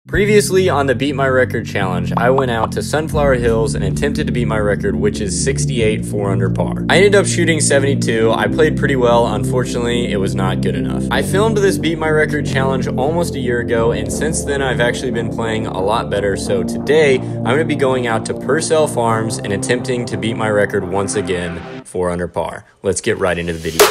Previously on the Beat My Record Challenge, I went out to Sunflower Hills and attempted to beat my record, which is 68 4 under par. I ended up shooting 72. I played pretty well. Unfortunately, it was not good enough. I filmed this Beat My Record Challenge almost a year ago, and since then I've actually been playing a lot better. So today, I'm going to be going out to Pursell Farms and attempting to beat my record once again, 4 under par. Let's get right into the video.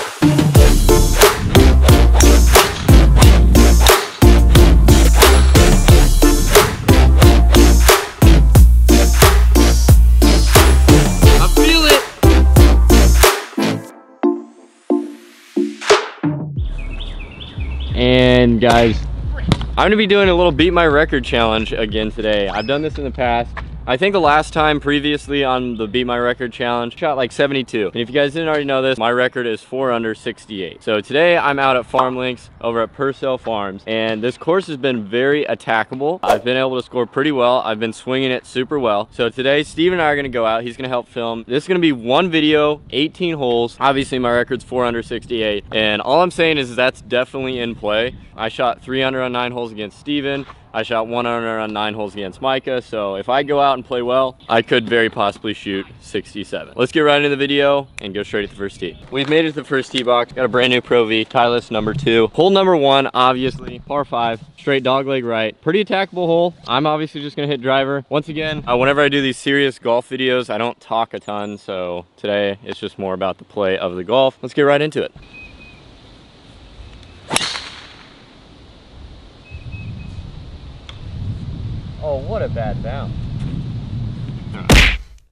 And guys, I'm gonna be doing a little Beat My Record Challenge again today. I've done this in the past. I think the last time previously on the Beat My Record Challenge, shot like 72. And if you guys didn't already know this, my record is 4 under 68. So today I'm out at Farm Links over at Pursell Farms, and this course has been very attackable. I've been able to score pretty well. I've been swinging it super well. So today, Steve and I are gonna go out. He's gonna help film. This is gonna be one video, 18 holes. Obviously my record's 4 under 68. And all I'm saying is that's definitely in play. I shot 3 under on 9 holes against Steven. I shot 1 under on 9 holes against Micah, so if I go out and play well, I could very possibly shoot 67. Let's get right into the video and go straight at the first tee. We've made it to the first tee box. Got a brand new Pro V, Titleist number 2. Hole number 1, obviously, par 5, straight dogleg right. Pretty attackable hole. I'm obviously just gonna hit driver. Once again, whenever I do these serious golf videos, I don't talk a ton, so today it's just more about the play of the golf. Let's get right into it. Oh, what a bad bounce.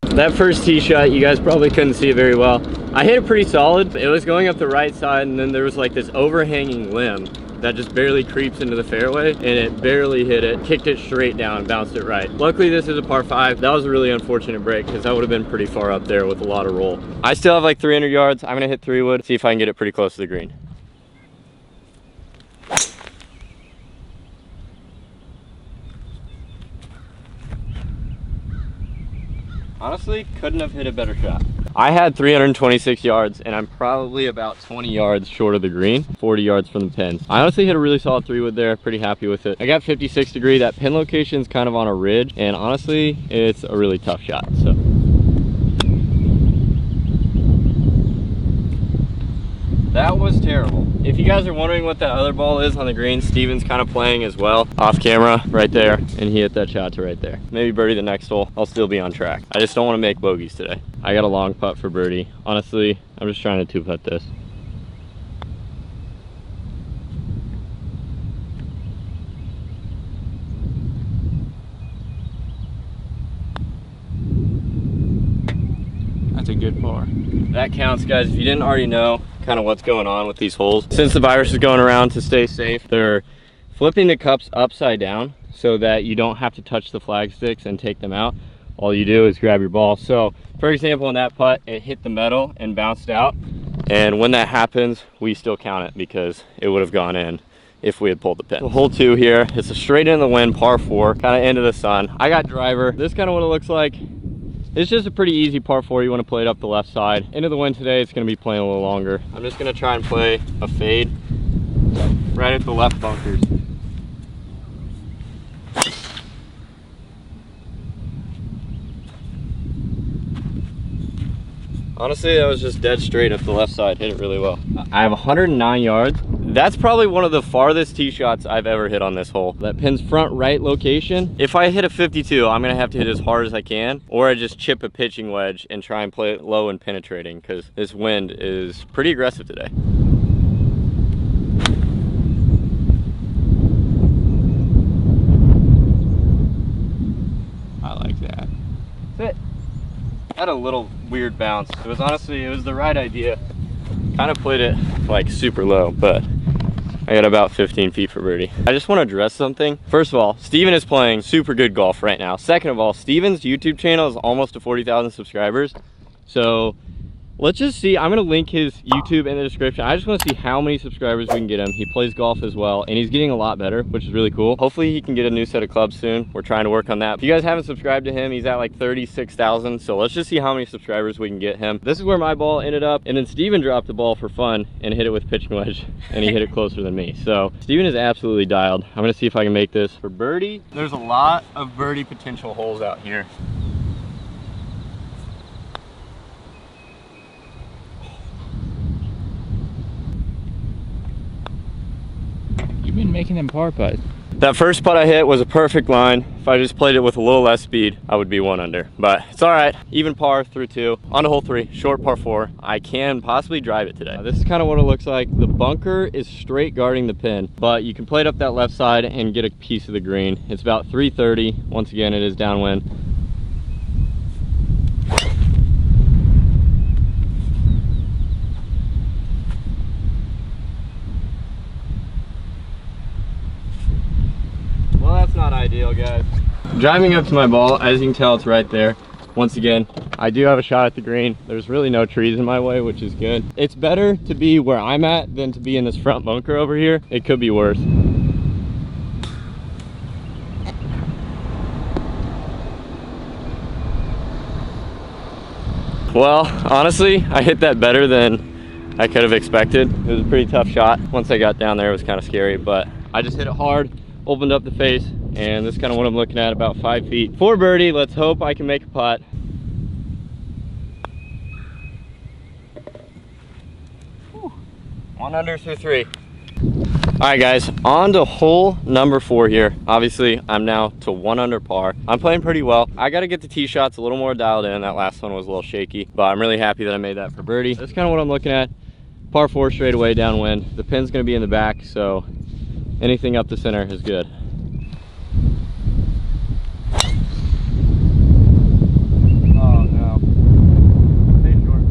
That first tee shot, you guys probably couldn't see it very well. I hit it pretty solid. It was going up the right side, and then there was like this overhanging limb that just barely creeps into the fairway, and it barely hit it, kicked it straight down, and bounced it right. Luckily, this is a par 5. That was a really unfortunate break because that would have been pretty far up there with a lot of roll. I still have like 300 yards. I'm gonna hit 3-wood, see if I can get it pretty close to the green. Honestly, couldn't have hit a better shot. I had 326 yards, and I'm probably about 20 yards short of the green, 40 yards from the pins. I honestly hit a really solid 3-wood there, pretty happy with it. I got 56 degree. That pin location is kind of on a ridge, and honestly, it's a really tough shot, so. That was terrible. If you guys are wondering what that other ball is on the green, Steven's kind of playing as well, off camera, right there, and he hit that shot to right there. Maybe birdie the next hole, I'll still be on track. I just don't want to make bogeys today. I got a long putt for birdie. Honestly, I'm just trying to 2-putt this. That's a good par. That counts, guys. If you didn't already know kind of what's going on with these holes, since the virus is going around, to stay safe, they're flipping the cups upside down so that you don't have to touch the flag sticks and take them out. All you do is grab your ball. So for example, in that putt, it hit the metal and bounced out, and when that happens, we still count it because it would have gone in if we had pulled the pin. So hole 2 here, it's a straight in the wind, par 4, kind of into the sun. I got driver. This is kind of what it looks like. It's just a pretty easy par 4. You want to play it up the left side. Into the wind today, it's going to be playing a little longer. I'm just going to try and play a fade right at the left bunkers. Honestly, that was just dead straight up the left side. Hit it really well. I have 109 yards. That's probably one of the farthest tee shots I've ever hit on this hole. That pin's front right location. If I hit a 52, I'm gonna have to hit as hard as I can, or I just chip a pitching wedge and try and play it low and penetrating, because this wind is pretty aggressive today. I like that. That's it. Had a little weird bounce. It was honestly, it was the right idea. Kind of played it like super low, but I got about 15 feet for birdie. I just want to address something. First of all, Steven is playing super good golf right now. Second of all, Steven's YouTube channel is almost to 40,000 subscribers. So let's just see. I'm gonna link his YouTube in the description. I just want to see how many subscribers we can get him. He plays golf as well, and he's getting a lot better, which is really cool. Hopefully he can get a new set of clubs soon. We're trying to work on that. If you guys haven't subscribed to him, he's at like 36,000. So let's just see how many subscribers we can get him. This is where my ball ended up, and then Steven dropped the ball for fun and hit it with pitching wedge, and he hit it closer than me. So Steven is absolutely dialed. I'm gonna see if I can make this for birdie. There's a lot of birdie potential holes out here. Been making them par putts. That first putt I hit was a perfect line. If I just played it with a little less speed, I would be 1 under, but it's all right. Even par through 2. On to hole 3, short par 4. I can possibly drive it today. This is kind of what it looks like. The bunker is straight guarding the pin, but you can play it up that left side and get a piece of the green. It's about 330. Once again, it is downwind. Well, that's not ideal, guys. Driving up to my ball, as you can tell, it's right there. Once again, I do have a shot at the green. There's really no trees in my way, which is good. It's better to be where I'm at than to be in this front bunker over here. It could be worse. Well, honestly, I hit that better than I could have expected. It was a pretty tough shot. Once I got down there, it was kind of scary, but I just hit it hard. Opened up the face, and this is kind of what I'm looking at, about 5 feet. For birdie, let's hope I can make a putt. Whew. 1 under through 3. All right, guys, on to hole number 4 here. Obviously, I'm now to 1 under par. I'm playing pretty well. I got to get the tee shots a little more dialed in. That last one was a little shaky, but I'm really happy that I made that for birdie. That's kind of what I'm looking at. Par 4 straight away downwind. The pin's going to be in the back, so anything up the center is good. Oh no. Stay short.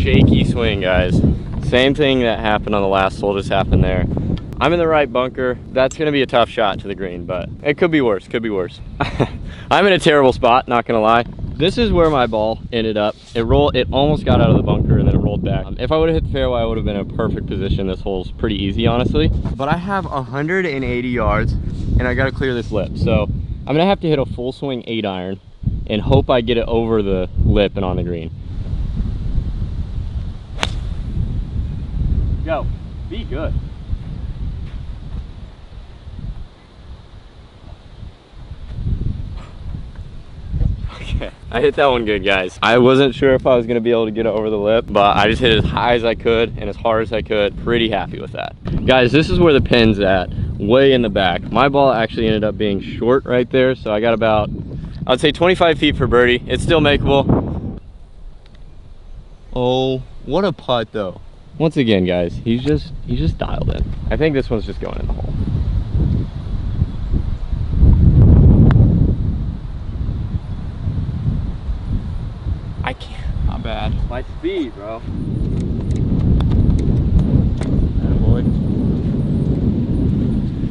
Shaky swing, guys. Same thing that happened on the last hole just happened there. I'm in the right bunker. That's gonna be a tough shot to the green, but it could be worse, could be worse. I'm in a terrible spot, not gonna lie. This is where my ball ended up. It almost got out of the bunker and then it rolled back. If I would have hit the fairway, I would have been in a perfect position. This hole's pretty easy, honestly. But I have 180 yards and I gotta clear this lip. So I'm gonna have to hit a full swing 8-iron and hope I get it over the lip and on the green. Go, be good. Okay, I hit that one good, guys. I wasn't sure if I was gonna be able to get it over the lip, but I just hit it as high as I could and as hard as I could. Pretty happy with that. Guys, this is where the pin's at, way in the back. My ball actually ended up being short right there, so I got about, I would say 25 feet for birdie. It's still makeable. Oh, what a putt though. Once again, guys, he's just dialed in. I think this one's just going in the hole. I can't. Not bad. My speed, bro.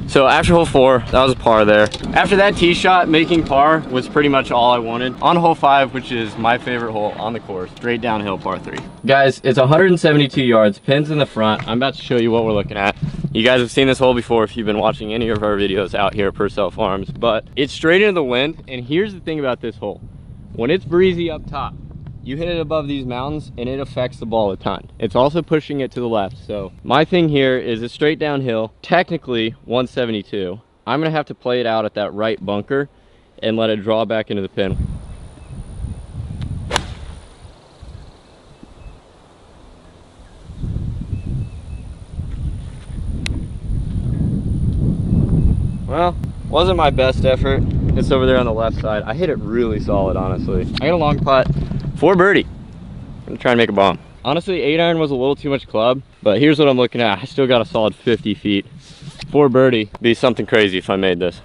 So after hole 4, that was a par there. After that tee shot, making par was pretty much all I wanted. On hole 5, which is my favorite hole on the course, straight downhill par 3. Guys, it's 172 yards, pins in the front. I'm about to show you what we're looking at. You guys have seen this hole before if you've been watching any of our videos out here at Pursell Farms, but it's straight into the wind. And here's the thing about this hole. When it's breezy up top, you hit it above these mountains and it affects the ball a ton. It's also pushing it to the left. So my thing here is it's straight downhill, technically 172. I'm gonna have to play it out at that right bunker and let it draw back into the pin. Well, wasn't my best effort. It's over there on the left side. I hit it really solid, honestly. I got a long putt for birdie. I'm gonna try and make a bomb. Honestly, 8-iron was a little too much club, but here's what I'm looking at. I still got a solid 50 feet. For birdie, be something crazy if I made this.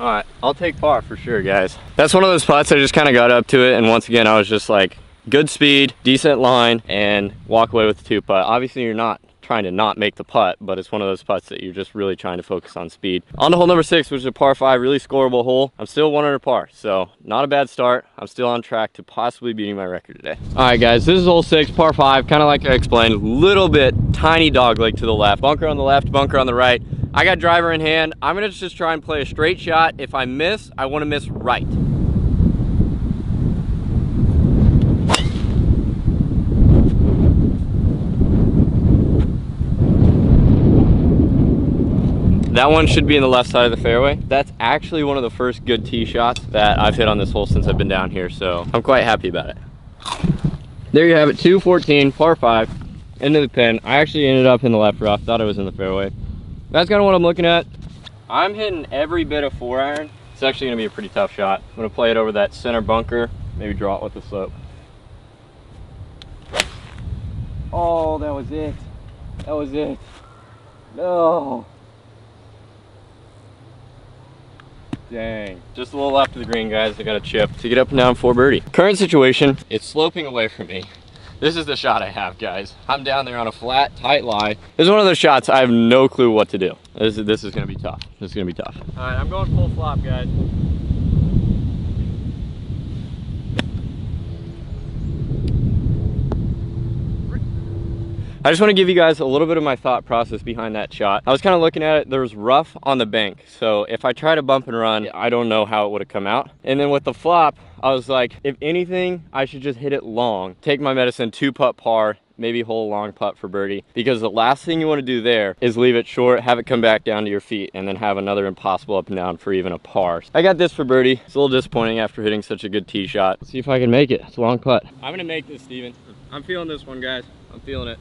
All right, I'll take par for sure, guys. That's one of those putts I just kind of got up to it, and once again, I was just like good speed, decent line, and walk away with the 2-putt. Obviously, you're not trying to not make the putt, but it's one of those putts that you're just really trying to focus on speed. On to hole number 6, which is a par 5, really scoreable hole. I'm still 1 under par, so not a bad start. I'm still on track to possibly beating my record today. All right, guys, this is hole 6, par 5, kind of like I explained, a little bit tiny dog leg to the left, bunker on the left, bunker on the right. I got driver in hand. I'm gonna just try and play a straight shot. If I miss, I wanna miss right. That one should be in the left side of the fairway. That's actually one of the first good tee shots that I've hit on this hole since I've been down here, so I'm quite happy about it. There you have it, 214, par 5, into the pin. I actually ended up in the left rough, thought I was in the fairway. That's kind of what I'm looking at. I'm hitting every bit of 4-iron. It's actually gonna be a pretty tough shot. I'm gonna play it over that center bunker, maybe draw it with the slope. Oh, that was it. That was it. No. Dang. Just a little left of the green, guys. I got a chip to get up and down for birdie. Current situation, it's sloping away from me. This is the shot I have, guys. I'm down there on a flat, tight lie. This is one of those shots I have no clue what to do. This is gonna be tough. This is gonna be tough. All right, I'm going full flop, guys. I just want to give you guys a little bit of my thought process behind that shot. I was kind of looking at it, there was rough on the bank. So if I try to bump and run, I don't know how it would have come out. And then with the flop, I was like, if anything, I should just hit it long. Take my medicine, 2-putt par, maybe hole a long putt for birdie. Because the last thing you want to do there is leave it short, have it come back down to your feet, and then have another impossible up and down for even a par. I got this for birdie. It's a little disappointing after hitting such a good tee shot. Let's see if I can make it. It's a long putt. I'm gonna make this, Steven. I'm feeling this one, guys. I'm feeling it.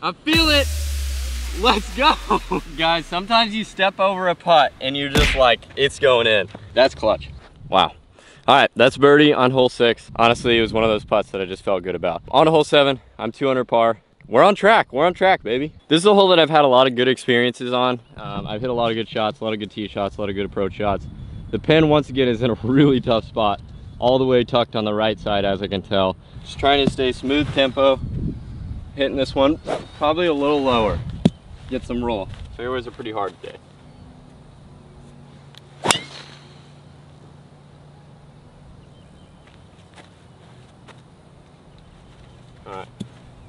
I feel it. Let's go. Guys, sometimes you step over a putt and you're just like, it's going in. That's clutch. Wow. All right, that's birdie on hole 6. Honestly, it was one of those putts that I just felt good about. On to hole 7, I'm 2 under par. We're on track, baby. This is a hole that I've had a lot of good experiences on. I've hit a lot of good shots, a lot of good tee shots, a lot of good approach shots. The pin, once again, is in a really tough spot. All the way tucked on the right side, as I can tell. Just trying to stay smooth tempo. Hitting this one probably a little lower. Get some roll. Fairways are pretty hard today. Alright.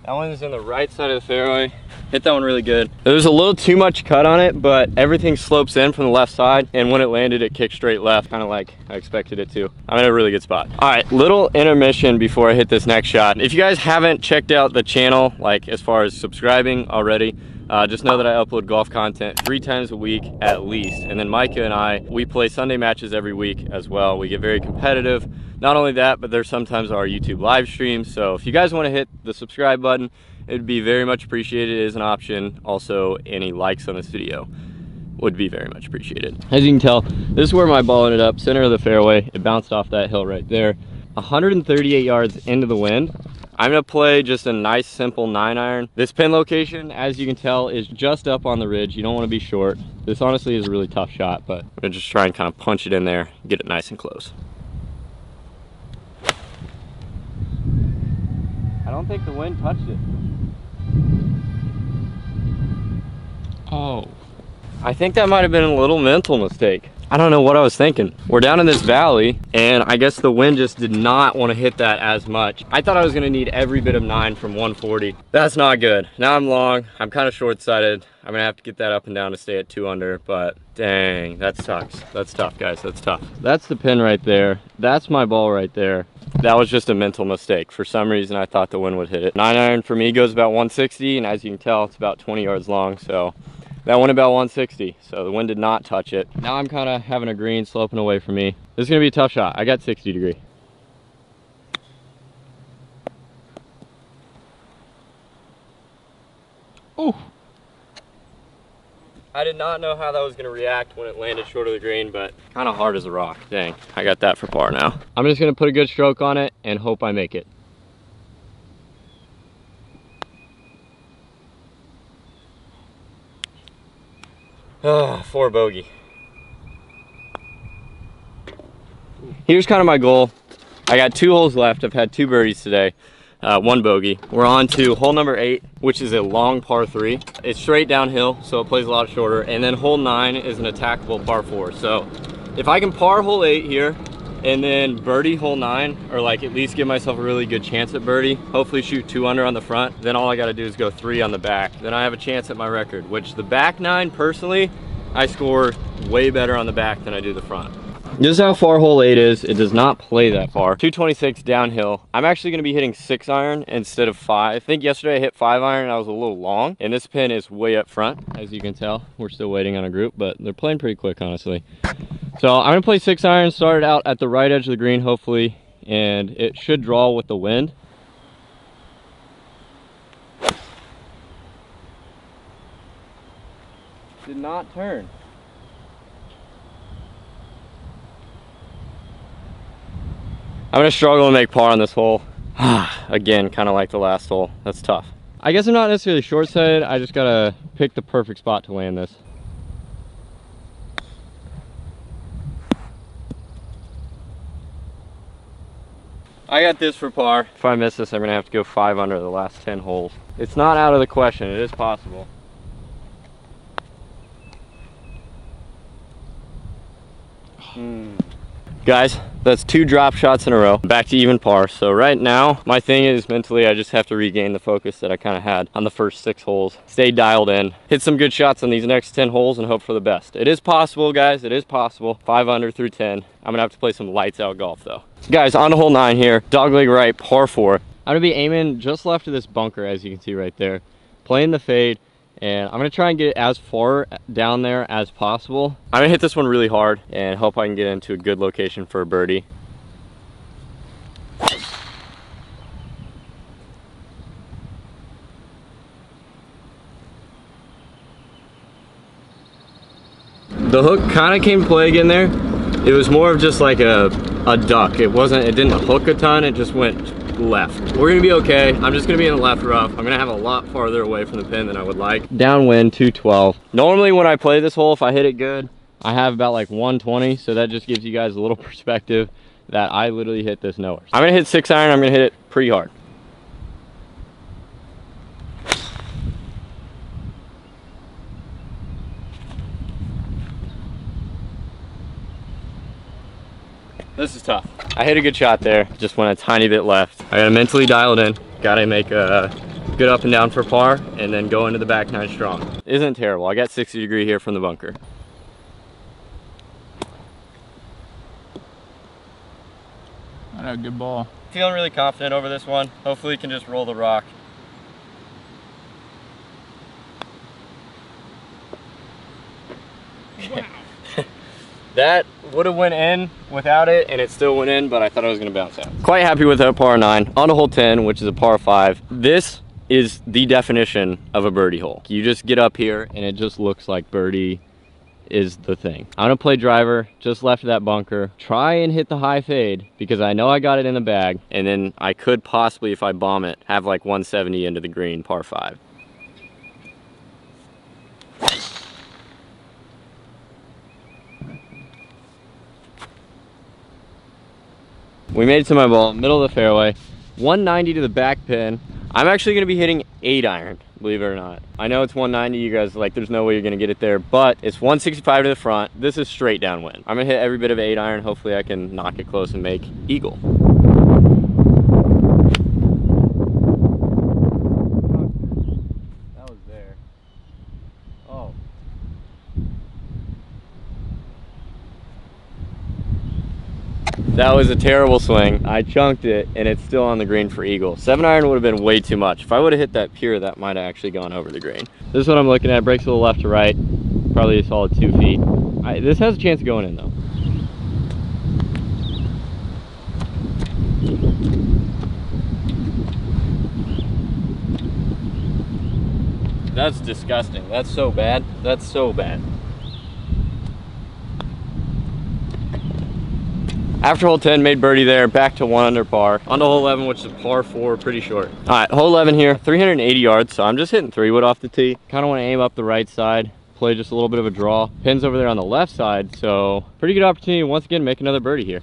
That one's in the right side of the fairway. Hit that one really good. There's a little too much cut on it, but everything slopes in from the left side, and when it landed, it kicked straight left, kind of like I expected it to. I'm in a really good spot. All right, little intermission before I hit this next shot. If you guys haven't checked out the channel, like as far as subscribing already, just know that I upload golf content 3 times a week at least. And then Micah and I, we play Sunday matches every week as well. We get very competitive. Not only that, but there's sometimes our YouTube live streams. So if you guys want to hit the subscribe button, it'd be very much appreciated. It is an option. Also, any likes on this video would be very much appreciated. As you can tell, this is where my ball ended up, center of the fairway. It bounced off that hill right there. 138 yards into the wind. I'm gonna play just a nice simple 9-iron. This pin location, as you can tell, is just up on the ridge. You don't want to be short. This honestly is a really tough shot, but I'm gonna just try and kind of punch it in there, get it nice and close. I don't think the wind touched it. Oh. I think that might have been a little mental mistake. I don't know what I was thinking. We're down in this valley, and I guess the wind just did not want to hit that as much. I thought I was gonna need every bit of 9 from 140. That's not good. Now I'm long, I'm kind of short-sighted. I'm gonna have to get that up and down to stay at 2 under, but dang, that sucks. That's tough, guys, that's tough. That's the pin right there. That's my ball right there. That was just a mental mistake. For some reason, I thought the wind would hit it. 9-iron for me goes about 160, and as you can tell, it's about 20 yards long, so that went about 160, so the wind did not touch it. Now I'm kind of having a green sloping away from me. This is gonna be a tough shot. I got 60 degree. Oh. I did not know how that was gonna react when it landed short of the green, but kind of hard as a rock. Dang, I got that for par now. I'm just gonna put a good stroke on it and hope I make it. Ah, 4 bogey. here's kind of my goal. I got 2 holes left. I've had 2 birdies today, 1 bogey. We're on to hole number 8, which is a long par 3. It's straight downhill, so it plays a lot shorter. And then hole 9 is an attackable par 4. So if I can par hole 8 here and then birdie hole 9, or like at least give myself a really good chance at birdie, hopefully shoot 2 under on the front, then all I got to do is go 3 on the back. Then I have a chance at my record, which the back 9 personally, I score way better on the back than I do the front. This is how far hole 8 is. It does not play that far. 226 downhill. I'm actually going to be hitting 6 iron instead of 5. I think yesterday I hit 5 iron and I was a little long. And this pin is way up front, as you can tell. We're still waiting on a group, but they're playing pretty quick, honestly. So I'm going to play 6 iron, start it out at the right edge of the green, hopefully. And it should draw with the wind. Did not turn. I'm gonna struggle to make par on this hole. Again, kind of like the last hole. That's tough. I guess I'm not necessarily short-sighted. I just gotta pick the perfect spot to land this. I got this for par. If I miss this, I'm gonna have to go 5 under the last 10 holes. It's not out of the question. It is possible. Guys, that's 2 drop shots in a row, back to even par. So right now, my thing is mentally, I just have to regain the focus that I kind of had on the first 6 holes. Stay dialed in, hit some good shots on these next 10 holes and hope for the best. It is possible, guys, it is possible. 5 under through 10. I'm gonna have to play some lights out golf though. Guys, on to hole 9 here, dogleg right, par 4. I'm gonna be aiming just left of this bunker, as you can see right there. Playing the fade. And I'm gonna try and get it as far down there as possible. I'm gonna hit this one really hard and hope I can get into a good location for a birdie. The hook kind of came to play again there. It was more of just like a duck. It didn't hook a ton, it just went left. We're gonna be okay. I'm just gonna be in the left rough. I'm gonna have a lot farther away from the pin than I would like. Downwind 212. Normally when I play this hole, if I hit it good, I have about like 120, so that just gives you guys a little perspective that I literally hit this nowhere. I'm gonna hit 6 iron. I'm gonna hit it pretty hard. This is tough. I hit a good shot there, just went a tiny bit left. I gotta mentally dial it in. Gotta make a good up and down for par, and then go into the back 9 strong. Isn't terrible. I got 60 degree here from the bunker. I know, good ball. Feeling really confident over this one. Hopefully we can just roll the rock. Wow. That would have went in without it, and it still went in, but I thought I was gonna bounce out. Quite happy with that par 9. On to hole 10, which is a par 5. This is the definition of a birdie hole. You just get up here, and it just looks like birdie is the thing. I'm gonna play driver, just left of that bunker. Try and hit the high fade, because I know I got it in the bag, and then I could possibly, if I bomb it, have like 170 into the green, par 5. We made it to my ball, middle of the fairway, 190 to the back pin. I'm actually gonna be hitting 8 iron, believe it or not. I know it's 190, you guys like, there's no way you're gonna get it there, but it's 165 to the front. This is straight downwind. I'm gonna hit every bit of 8 iron. Hopefully I can knock it close and make eagle. That was there. Oh. That was a terrible swing. I chunked it and it's still on the green for eagle. 7 iron would have been way too much. If I would have hit that pure, that might have actually gone over the green. This is what I'm looking at. Breaks a little left to right. Probably a solid 2 feet. This has a chance of going in though. That's disgusting. That's so bad. That's so bad. After hole 10, made birdie there, back to 1 under par. On to hole 11, which is par 4, pretty short. All right, hole 11 here, 380 yards, so I'm just hitting 3-wood off the tee. Kind of want to aim up the right side, play just a little bit of a draw. Pin's over there on the left side, so pretty good opportunity once again, make another birdie here.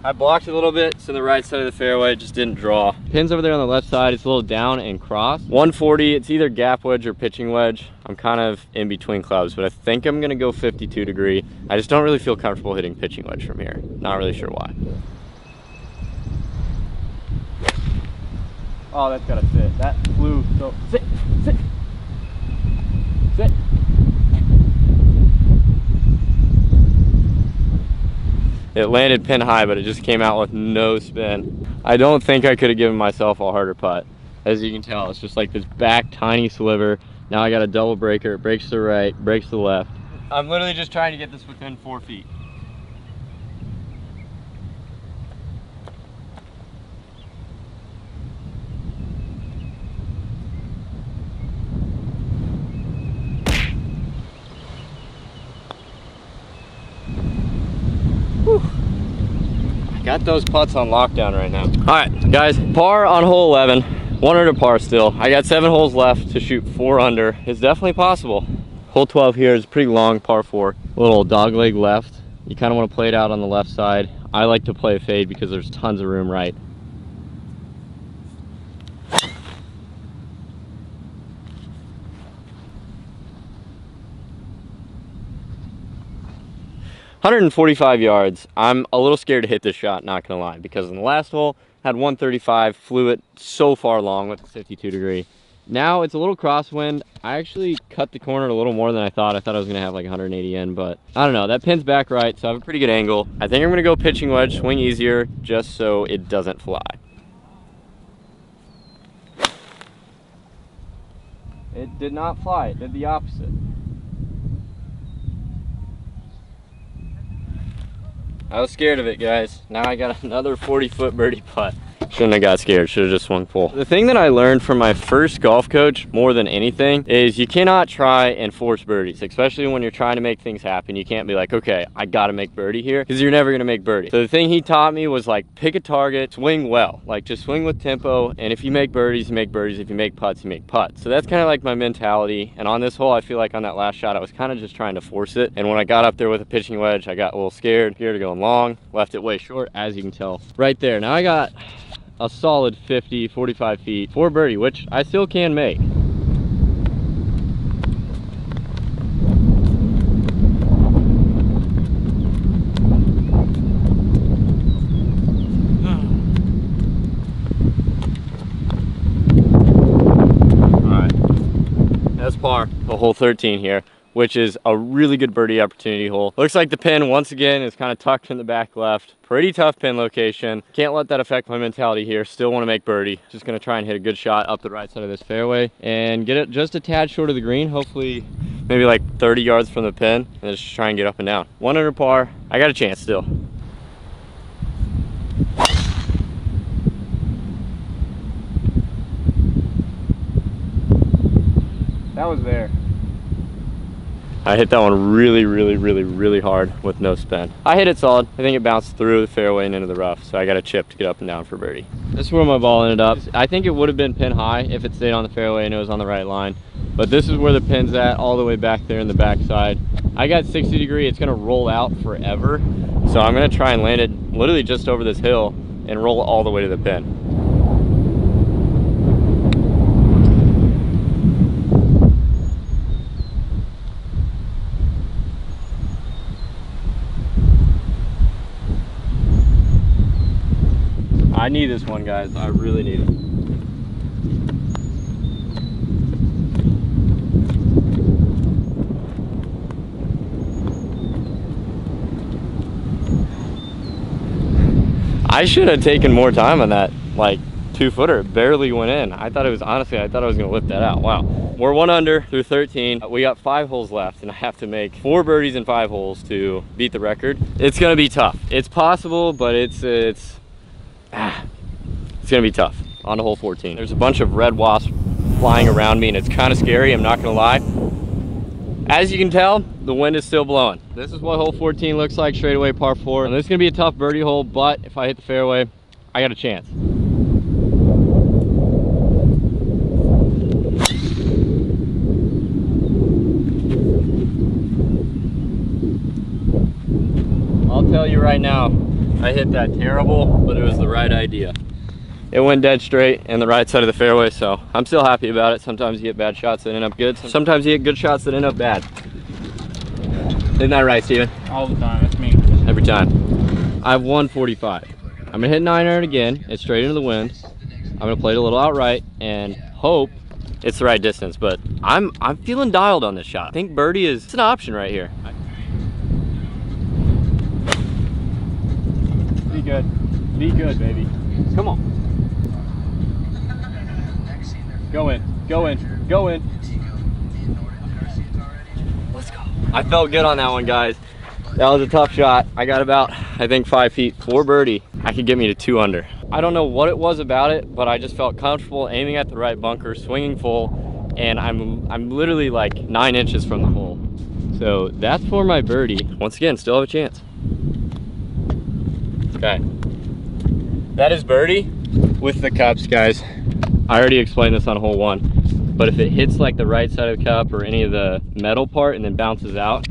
I blocked a little bit, it's in the right side of the fairway, just didn't draw. Pin's over there on the left side, it's a little down and cross. 140, it's either gap wedge or pitching wedge. I'm kind of in between clubs, but I think I'm gonna go 52 degree. I just don't really feel comfortable hitting pitching wedge from here. Not really sure why. Oh, that's gotta sit. That flew, so sit, sit, sit. It landed pin high, but it just came out with no spin. I don't think I could have given myself a harder putt. As you can tell, it's just like this back tiny sliver. Now I got a double breaker, it breaks to the right, breaks to the left. I'm literally just trying to get this within 4 feet. Got those putts on lockdown right now. All right, guys, par on hole 11, 1 under par still. I got 7 holes left to shoot 4 under. It's definitely possible. Hole 12 here is pretty long, par 4. Little dog leg left. You kind of want to play it out on the left side. I like to play a fade because there's tons of room right. "145 yards. I'm a little scared to hit this shot, not gonna lie, because in the last hole, had 135, flew it so far long with the 52 degree. Now it's a little crosswind. I actually cut the corner a little more than I thought. I thought I was gonna have like 180 in, but I don't know. That pin's back right, so I have a pretty good angle. I think I'm gonna go pitching wedge, swing easier, just so it doesn't fly. It did not fly, it did the opposite. I was scared of it, guys. Now I got another 40-foot birdie putt. Shouldn't have got scared, should have just swung full. The thing that I learned from my first golf coach more than anything is you cannot try and force birdies, especially when you're trying to make things happen. You can't be like, okay, I gotta make birdie here, because you're never gonna make birdie. So the thing he taught me was like, pick a target, swing well. Like just swing with tempo, and if you make birdies, you make birdies. If you make putts, you make putts. So that's kind of like my mentality. And on this hole, I feel like on that last shot, I was kind of just trying to force it. And when I got up there with a pitching wedge, I got a little scared. Scared of going long, left it way short, as you can tell. Right there, now I got a solid 50, 45 feet for birdie, which I still can make. Alright, that's par, the hole 13 here, which is a really good birdie opportunity hole. Looks like the pin, once again, is kind of tucked in the back left. Pretty tough pin location. Can't let that affect my mentality here. Still want to make birdie. Just gonna try and hit a good shot up the right side of this fairway and get it just a tad short of the green. Hopefully maybe like 30 yards from the pin, and just try and get up and down. 1 under par. I got a chance still. That was there. I hit that one really hard with no spin. I hit it solid. I think it bounced through the fairway and into the rough, so I got a chip to get up and down for birdie. This is where my ball ended up. I think it would have been pin high if it stayed on the fairway and it was on the right line, but this is where the pin's at, all the way back there in the backside. I got 60 degree. It's gonna roll out forever, so I'm gonna try and land it literally just over this hill and roll all the way to the pin. I need this one, guys. I really need it. I should have taken more time on that, like, 2-footer. It barely went in. I thought it was, honestly, I thought I was gonna lift that out. Wow. We're 1 under through 13. We got 5 holes left, and I have to make 4 birdies in 5 holes to beat the record. It's gonna be tough. It's possible, but it's gonna be tough. On to hole 14. There's a bunch of red wasps flying around me, and it's kind of scary, I'm not gonna lie. As you can tell, the wind is still blowing. This is what hole 14 looks like, straight away par 4. And this is gonna be a tough birdie hole, but if I hit the fairway, I got a chance. I'll tell you right now, I hit hit that terrible, but it was the right idea. It went dead straight in the right side of the fairway, so I'm still happy about it. Sometimes you get bad shots that end up good. Sometimes you get good shots that end up bad. Isn't that right, Steven? All the time, that's me. Every time. I have 145. I'm gonna hit 9-iron again. It's straight into the wind. I'm gonna play it a little outright and hope it's the right distance, but I'm feeling dialed on this shot. I think birdie it's an option right here. Be good. Be good, baby. Come on. Go in. Go in. Go in. Let's go. I felt good on that one, guys. That was a tough shot. I got about, I think, 5 feet for birdie. I could get me to 2 under. I don't know what it was about it, but I just felt comfortable aiming at the right bunker, swinging full, and I'm literally like 9 inches from the hole. So that's for my birdie. Once again, still have a chance. Okay. That is birdie with the cups, guys. I already explained this on hole 1, but if it hits like the right side of the cup or any of the metal part and then bounces out,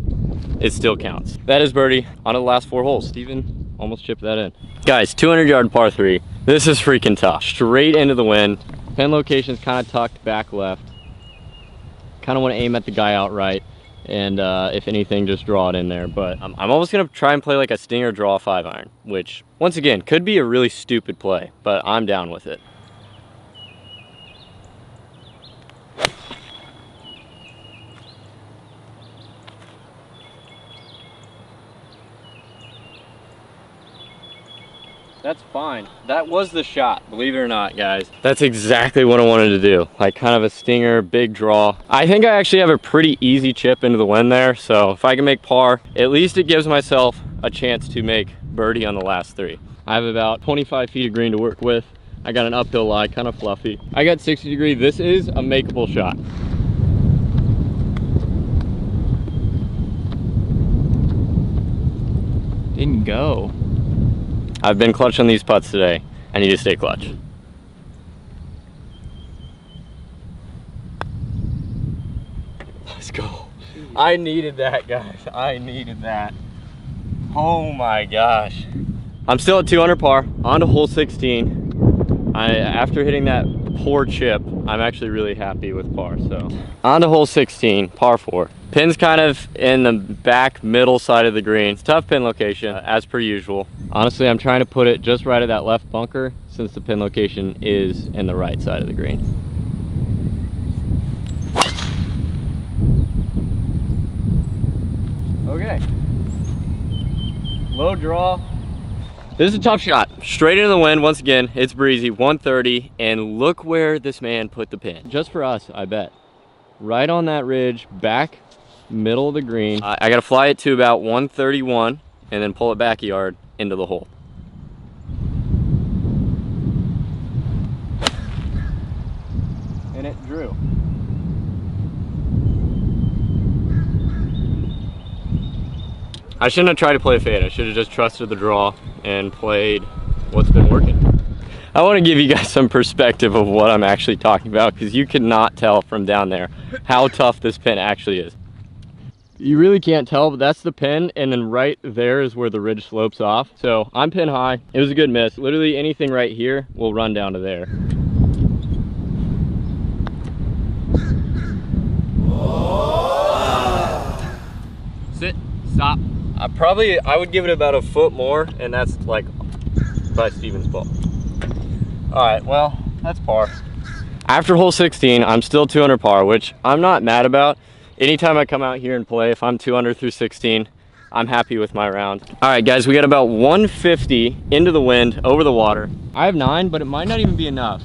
it still counts. That is birdie on the last 4 holes. Steven almost chipped that in. Guys, 200-yard par 3. This is freaking tough. Straight into the wind. Pin location's kind of tucked back left. Kind of want to aim at the guy outright, and if anything, just draw it in there. But I'm almost gonna try and play like a stinger draw 5-iron, which once again could be a really stupid play, but I'm down with it. That's fine. That was the shot, believe it or not, guys. That's exactly what I wanted to do. Like kind of a stinger, big draw. I think I actually have a pretty easy chip into the wind there. So if I can make par, at least it gives myself a chance to make birdie on the last 3. I have about 25 feet of green to work with. I got an uphill lie, kind of fluffy. I got 60 degree. This is a makeable shot. Didn't go. I've been clutch on these putts today. I need to stay clutch. Let's go. I needed that, guys. I needed that. Oh my gosh. I'm still at 2 under par, on to hole 16. After hitting that poor chip, I'm actually really happy with par. So on to hole 16, par 4. Pin's kind of in the back middle side of the green. It's a tough pin location, as per usual. Honestly, I'm trying to put it just right at that left bunker since the pin location is in the right side of the green. Okay. Low draw. This is a tough shot. Straight into the wind, once again, it's breezy, 130, and look where this man put the pin. Just for us, I bet. Right on that ridge, back middle of the green. I gotta fly it to about 131 and then pull it back a yard into the hole. And it drew. I shouldn't have tried to play a fade. I should have just trusted the draw and played what's been working. I want to give you guys some perspective of what I'm actually talking about, because you cannot tell from down there how tough this pin actually is. You really can't tell, but that's the pin, and then right there is where the ridge slopes off. So I'm pin high. It was a good miss. Literally anything right here will run down to there. Sit, stop. I would give it about a foot more, and that's like by Steven's ball. All right, well, that's par. After hole 16, I'm still 2 under par, which I'm not mad about. Anytime I come out here and play, if I'm 2 under through 16, I'm happy with my round. All right, guys, we got about 150 into the wind, over the water. I have 9, but it might not even be enough.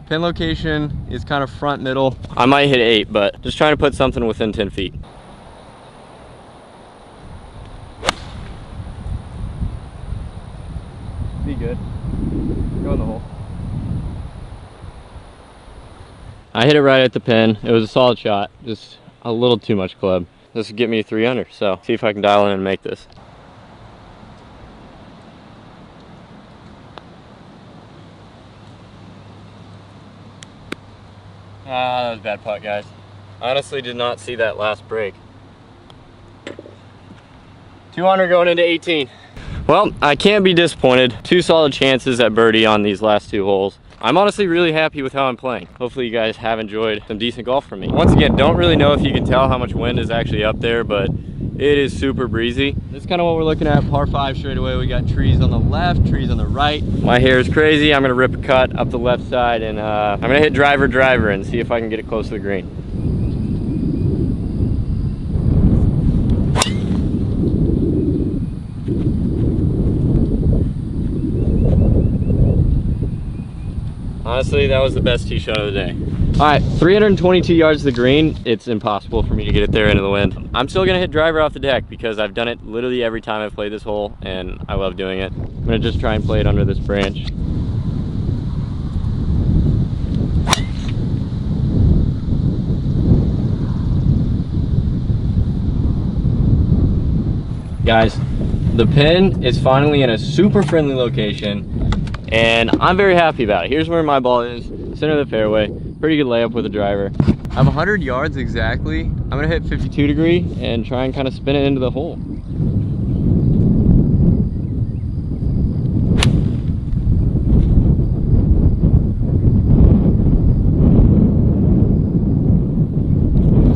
Pin location is kind of front middle. I might hit 8, but just trying to put something within 10 feet. Be good. Go in the hole. I hit it right at the pin. It was a solid shot, just a little too much club. This would get me 3 under, so see if I can dial in and make this. Ah, that was a bad putt, guys. Honestly, did not see that last break. 2 under going into 18. Well, I can't be disappointed. 2 solid chances at birdie on these last 2 holes. I'm honestly really happy with how I'm playing. Hopefully you guys have enjoyed some decent golf from me. Once again, don't really know if you can tell how much wind is actually up there, but it is super breezy. This is kind of what we're looking at. Par 5 straightaway. We got trees on the left, trees on the right. My hair is crazy. I'm gonna rip a cut up the left side, and I'm gonna hit driver and see if I can get it close to the green. Honestly, that was the best tee shot of the day. All right, 322 yards to the green. It's impossible for me to get it there into the wind. I'm still gonna hit driver off the deck because I've done it literally every time I've played this hole and I love doing it. I'm gonna just try and play it under this branch. Guys, the pin is finally in a super friendly location and I'm very happy about it. Here's where my ball is, center of the fairway. Pretty good layup with a driver. I have 100 yards exactly. I'm gonna hit 52 degree and try and kind of spin it into the hole.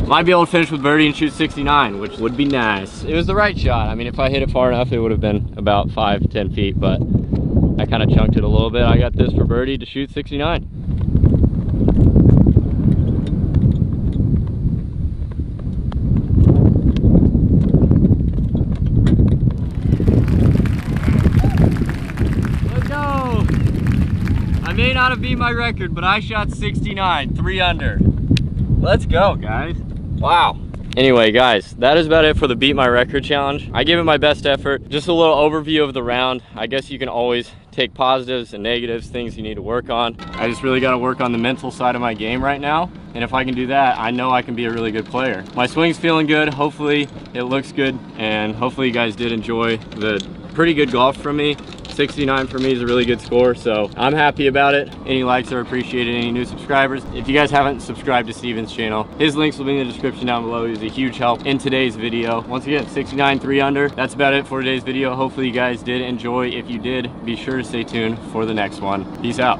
Might be able to finish with birdie and shoot 69, which would be nice. It was the right shot. I mean, if I hit it far enough, it would have been about 5 to 10 feet, but I kind of chunked it a little bit. I got this for birdie to shoot 69. Let's go! I may not have beat my record, but I shot 69, 3 under. Let's go, guys. Wow. Anyway, guys, that is about it for the Beat My Record challenge. I gave it my best effort. Just a little overview of the round. I guess you can always take positives and negatives, things you need to work on. I just really got to work on the mental side of my game right now. And if I can do that, I know I can be a really good player. My swing's feeling good. Hopefully it looks good. And hopefully you guys did enjoy the pretty good golf from me. 69 for me is a really good score, so I'm happy about it. Any likes are appreciated, any new subscribers. If you guys haven't subscribed to Steven's channel, his links will be in the description down below. He was a huge help in today's video. Once again, 69, 3 under. That's about it for today's video. Hopefully you guys did enjoy. If you did, be sure to stay tuned for the next one. Peace out.